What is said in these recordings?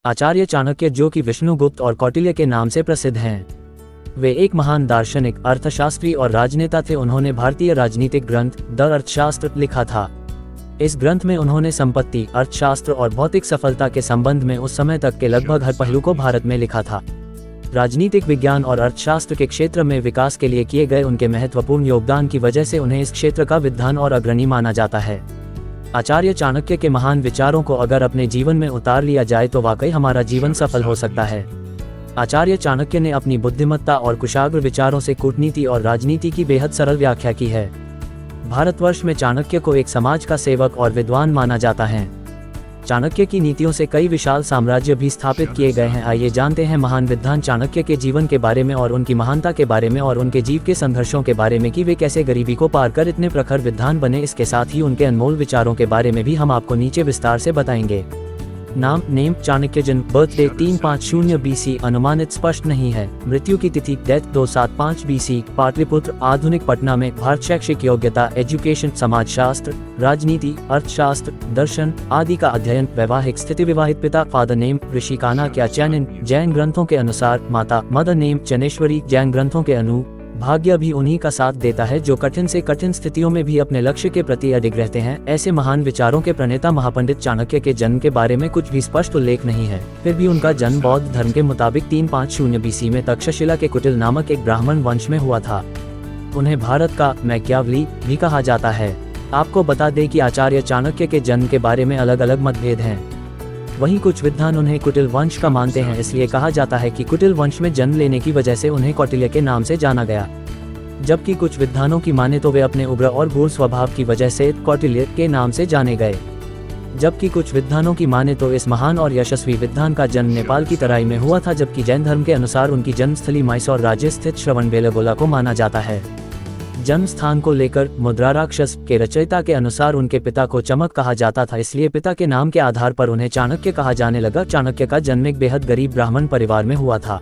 आचार्य चाणक्य, जो कि विष्णुगुप्त और कौटिल्य के नाम से प्रसिद्ध हैं, वे एक महान दार्शनिक, अर्थशास्त्री और राजनेता थे। उन्होंने भारतीय राजनीतिक ग्रंथ द अर्थशास्त्र लिखा था। इस ग्रंथ में उन्होंने संपत्ति, अर्थशास्त्र और भौतिक सफलता के संबंध में उस समय तक के लगभग हर पहलू को भारत में लिखा था। राजनीतिक विज्ञान और अर्थशास्त्र के क्षेत्र में विकास के लिए किए गए उनके महत्वपूर्ण योगदान की वजह से उन्हें इस क्षेत्र का विद्वान और अग्रणी माना जाता है। आचार्य चाणक्य के महान विचारों को अगर अपने जीवन में उतार लिया जाए तो वाकई हमारा जीवन सफल हो सकता है। आचार्य चाणक्य ने अपनी बुद्धिमत्ता और कुशाग्र विचारों से कूटनीति और राजनीति की बेहद सरल व्याख्या की है। भारतवर्ष में चाणक्य को एक समाज का सेवक और विद्वान माना जाता है। चाणक्य की नीतियों से कई विशाल साम्राज्य भी स्थापित किए गए हैं। आइए जानते हैं महान विद्वान चाणक्य के जीवन के बारे में और उनकी महानता के बारे में और उनके जीव के संघर्षों के बारे में कि वे कैसे गरीबी को पार कर इतने प्रखर विद्वान बने। इसके साथ ही उनके अनमोल विचारों के बारे में भी हम आपको नीचे विस्तार से बताएंगे। नाम, नेम चाणक्य, जन्म बर्थडे 350 BC, अनुमानित स्पष्ट नहीं है। मृत्यु की तिथि डेथ 275 BC, पाटलिपुत्र, आधुनिक पटना में। भारत, शैक्षिक योग्यता एजुकेशन, समाजशास्त्र, राजनीति, अर्थशास्त्र, दर्शन आदि का अध्ययन। वैवाहिक स्थिति, विवाहित पिता। फादर नेम ऋषिकाना क्या चैनन, जैन ग्रंथों के अनुसार। माता मदर नेम चनेश्वरी, जैन ग्रंथों के अनु। भाग्य भी उन्हीं का साथ देता है जो कठिन से कठिन स्थितियों में भी अपने लक्ष्य के प्रति अडिग रहते हैं। ऐसे महान विचारों के प्रणेता महापंडित चाणक्य के जन्म के बारे में कुछ भी स्पष्ट उल्लेख नहीं है। फिर भी उनका जन्म बौद्ध धर्म के मुताबिक 350 BC में तक्षशिला के कुटिल नामक एक ब्राह्मण वंश में हुआ था। उन्हें भारत का मैकियावली भी कहा जाता है। आपको बता दें कि आचार्य चाणक्य के जन्म के बारे में अलग अलग मतभेद हैं। वहीं कुछ विद्वान उन्हें कुटिल वंश का मानते हैं। इसलिए कहा जाता है कि कुटिल वंश में जन्म लेने की वजह से उन्हें कौटिल्य के नाम से जाना गया। जबकि कुछ विद्वानों की माने तो वे अपने उग्र और गूढ़ स्वभाव की वजह से कौटिल्य के नाम से जाने गए। जबकि कुछ विद्वानों की माने तो इस महान और यशस्वी विद्वान का जन्म नेपाल की तराई में हुआ था। जबकि जैन धर्म के अनुसार उनकी जन्मस्थली मैसूर राज्य स्थित श्रवणबेलगोला को माना जाता है। जन्म स्थान को लेकर मुद्राराक्षस के रचयिता के अनुसार उनके पिता को चमक कहा जाता था, इसलिए पिता के नाम के आधार पर उन्हें चाणक्य कहा जाने लगा। चाणक्य का जन्म एक बेहद गरीब ब्राह्मण परिवार में हुआ था।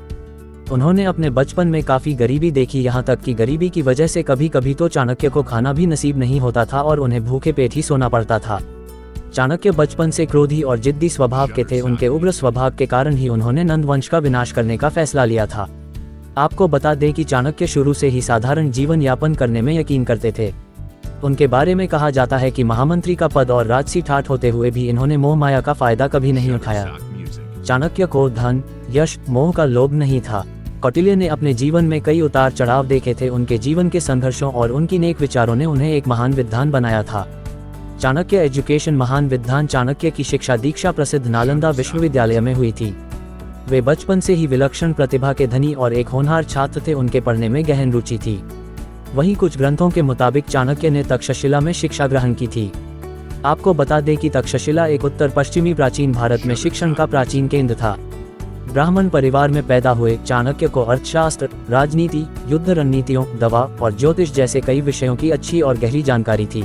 उन्होंने अपने बचपन में काफी गरीबी देखी, यहाँ तक कि गरीबी की वजह से कभी कभी तो चाणक्य को खाना भी नसीब नहीं होता था और उन्हें भूखे पेट ही सोना पड़ता था। चाणक्य बचपन से क्रोधी और जिद्दी स्वभाव के थे। उनके उग्र स्वभाव के कारण ही उन्होंने नंद वंश का विनाश करने का फैसला लिया था। आपको बता दें कि चाणक्य शुरू से ही साधारण जीवन यापन करने में यकीन करते थे। उनके बारे में कहा जाता है कि महामंत्री का पद और राजसी ठाठ होते हुए भी इन्होंने मोह माया का फायदा कभी नहीं उठाया। चाणक्य को धन, यश, मोह का लोभ नहीं था। कौटिल्य ने अपने जीवन में कई उतार चढ़ाव देखे थे। उनके जीवन के संघर्षों और उनकी नेक विचारों ने उन्हें एक महान विद्वान बनाया था। चाणक्य एजुकेशन, महान विद्वान चाणक्य की शिक्षा दीक्षा प्रसिद्ध नालंदा विश्वविद्यालय में हुई थी। वे बचपन से ही विलक्षण प्रतिभा के धनी और एक होनहार छात्र थे। उनके पढ़ने में गहन रुचि थी। वहीं कुछ ग्रंथों के मुताबिक चाणक्य ने तक्षशिला में शिक्षा ग्रहण की थी। आपको बता दें कि तक्षशिला एक उत्तर पश्चिमी प्राचीन भारत में शिक्षण का प्राचीन केंद्र था। ब्राह्मण परिवार में पैदा हुए चाणक्य को अर्थशास्त्र, राजनीति, युद्ध रणनीतियों, दवा और ज्योतिष जैसे कई विषयों की अच्छी और गहरी जानकारी थी।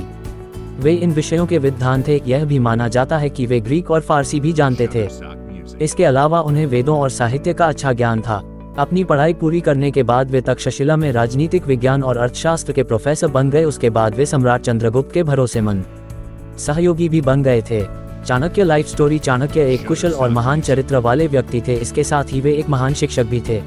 वे इन विषयों के विद्वान थे। यह भी माना जाता है कि वे ग्रीक और फारसी भी जानते थे। इसके अलावा उन्हें वेदों और साहित्य का अच्छा ज्ञान था। अपनी पढ़ाई पूरी करने के बाद वे तक्षशिला में राजनीतिक विज्ञान और अर्थशास्त्र के प्रोफेसर बन गए। उसके बाद वे सम्राट चंद्रगुप्त के भरोसेमंद सहयोगी भी बन गए थे। Chanakya life story. चाणक्य एक कुशल और महान चरित्र वाले व्यक्ति थे। इसके साथ ही वे एक महान शिक्षक भी थे।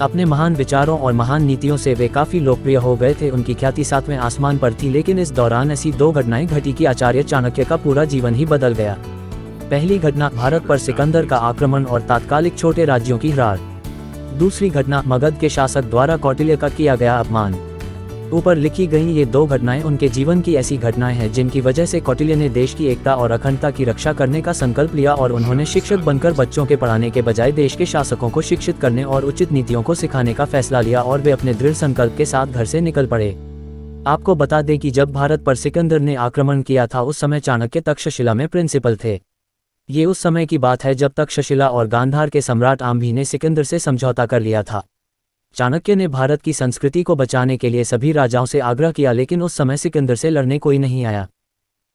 अपने महान विचारों और महान नीतियों से वे काफी लोकप्रिय हो गए थे। उनकी ख्याति सातवें आसमान पर थी। लेकिन इस दौरान ऐसी दो घटनाएं घटी कि आचार्य चाणक्य का पूरा जीवन ही बदल गया। पहली घटना, भारत पर सिकंदर का आक्रमण और तात्कालिक छोटे राज्यों की हार। दूसरी घटना, मगध के शासक द्वारा कौटिल्य का किया गया अपमान। ऊपर लिखी गई ये दो घटनाएं उनके जीवन की ऐसी घटनाएं हैं जिनकी वजह से कौटिल्य ने देश की एकता और अखंडता की रक्षा करने का संकल्प लिया और उन्होंने शिक्षक बनकर बच्चों के पढ़ाने के बजाय देश के शासकों को शिक्षित करने और उचित नीतियों को सिखाने का फैसला लिया और वे अपने दृढ़ संकल्प के साथ घर से निकल पड़े। आपको बता दें कि जब भारत पर सिकंदर ने आक्रमण किया था उस समय चाणक्य तक्षशिला में प्रिंसिपल थे। ये उस समय की बात है जब तक्षशिला और गांधार के सम्राट आम्भी ने सिकंदर से समझौता कर लिया था। चाणक्य ने भारत की संस्कृति को बचाने के लिए सभी राजाओं से आग्रह किया, लेकिन उस समय सिकंदर से लड़ने कोई नहीं आया।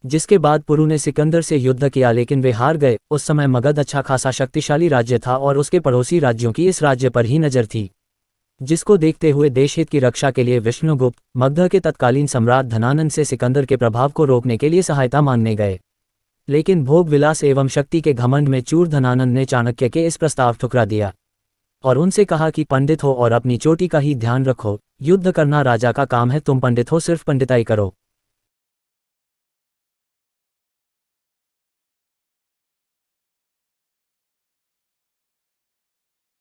जिसके बाद पुरु ने सिकंदर से युद्ध किया, लेकिन वे हार गए। उस समय मगध अच्छा खासा शक्तिशाली राज्य था और उसके पड़ोसी राज्यों की इस राज्य पर ही नजर थी, जिसको देखते हुए देशहित की रक्षा के लिए विष्णुगुप्त मगध के तत्कालीन सम्राट धनानंद से सिकंदर के प्रभाव को रोकने के लिए सहायता मांगने गए। लेकिन भोग विलास एवं शक्ति के घमंड में चूर धनानंद ने चाणक्य के इस प्रस्ताव ठुकरा दिया और उनसे कहा कि पंडित हो और अपनी चोटी का ही ध्यान रखो, युद्ध करना राजा का काम है, तुम पंडित हो, सिर्फ पंडिताई करो।